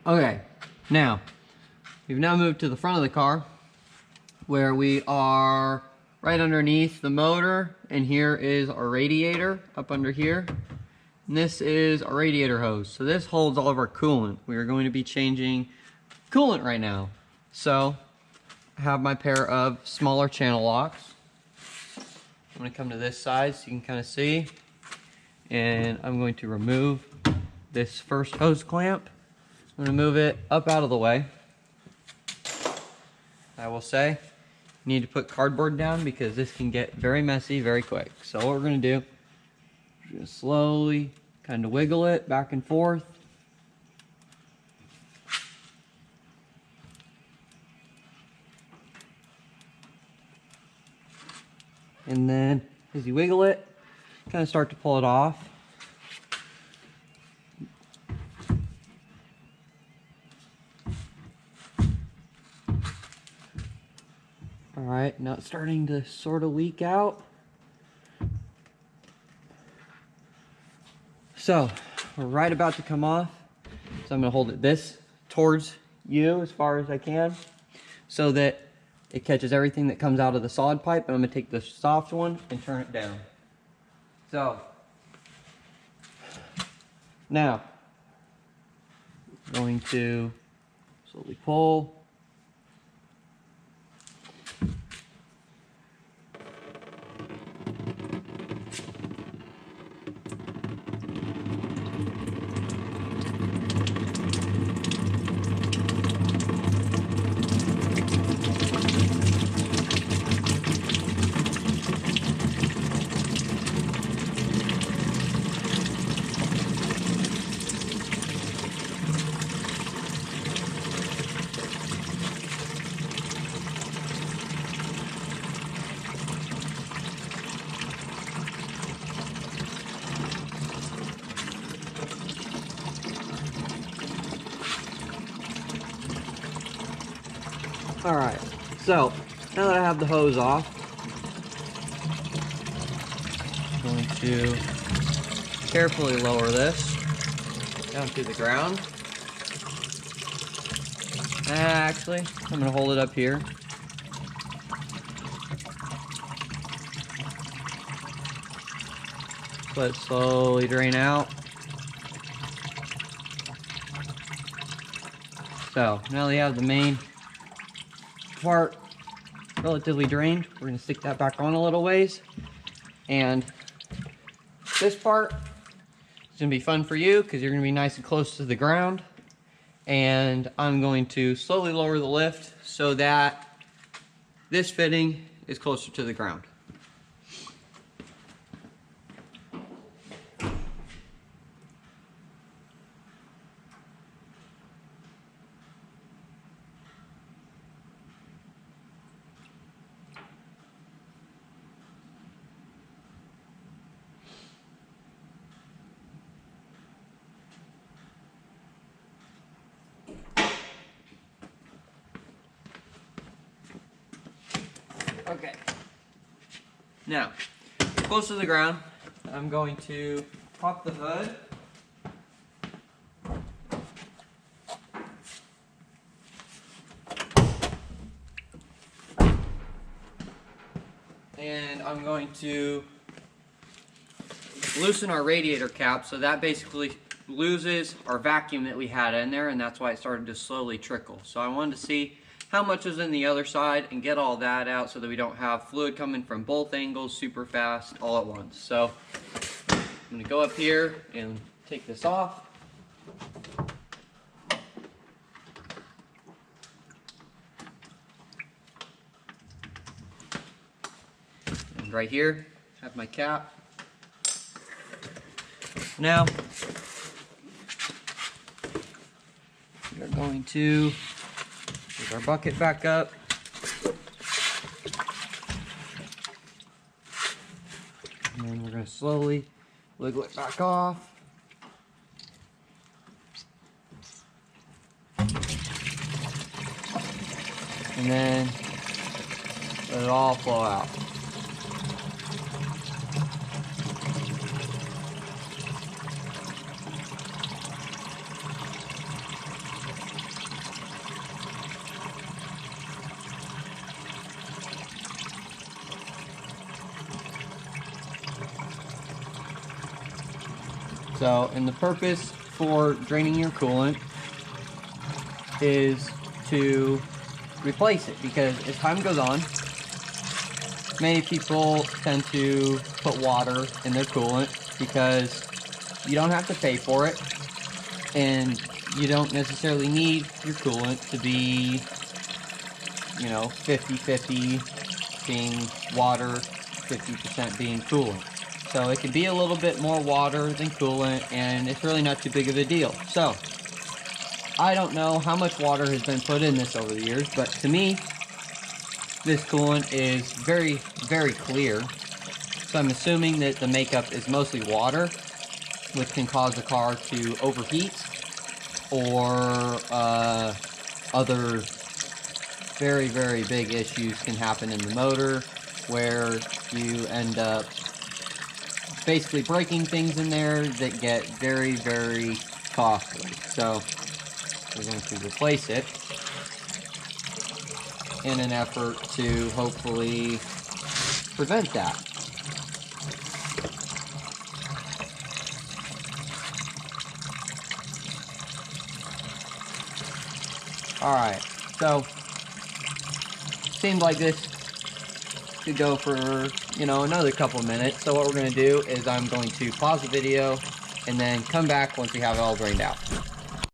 Okay, now we've now moved to the front of the car where we are right underneath the motor, and here is our radiator up under here. And this is our radiator hose. So this holds all of our coolant. We are going to be changing coolant right now. So I have my pair of smaller channel locks. I'm going to come to this side so you can kind of see. And I'm going to remove this first hose clamp. I'm going to move it up out of the way. I will say, you need to put cardboard down because this can get very messy very quick. So what we're going to do, we're going to slowly kind of wiggle it back and forth. And then as you wiggle it, kind of start to pull it off. Alright, now it's starting to sort of leak out. So, we're right about to come off. So I'm going to hold it this towards you as far as I can so that it catches everything that comes out of the solid pipe. And I'm going to take the soft one and turn it down. So, now, I'm going to slowly pull. Alright, so now that I have the hose off, I'm going to carefully lower this down to the ground. Actually, I'm going to hold it up here. Let it slowly drain out. So, now that you have the main part relatively drained, we're going to stick that back on a little ways. And this part is going to be fun for you because you're going to be nice and close to the ground. And I'm going to slowly lower the lift so that this fitting is closer to the ground. Okay, now, close to the ground, I'm going to pop the hood. And I'm going to loosen our radiator cap, so that basically loses our vacuum that we had in there, and that's why it started to slowly trickle. So I wanted to see how much is in the other side and get all that out so that we don't have fluid coming from both angles super fast all at once. So I'm going to go up here and take this off. And right here, have my cap. Now, we're going to pick our bucket back up. And then we're going to slowly wiggle it back off. And then let it all flow out. So, and the purpose for draining your coolant is to replace it, because as time goes on, many people tend to put water in their coolant because you don't have to pay for it, and you don't necessarily need your coolant to be, 50-50 being water, 50% being coolant. So it can be a little bit more water than coolant, and it's really not too big of a deal. So I don't know how much water has been put in this over the years, but to me, this coolant is very, very clear. So I'm assuming that the makeup is mostly water, which can cause the car to overheat, or other very, very big issues can happen in the motor, where you end up basically breaking things in there that get very, very costly. So we're going to replace it in an effort to hopefully prevent that. Alright, so seemed like this could go for, another couple minutes. So what we're going to do is I'm going to pause the video and then come back once we have it all drained out.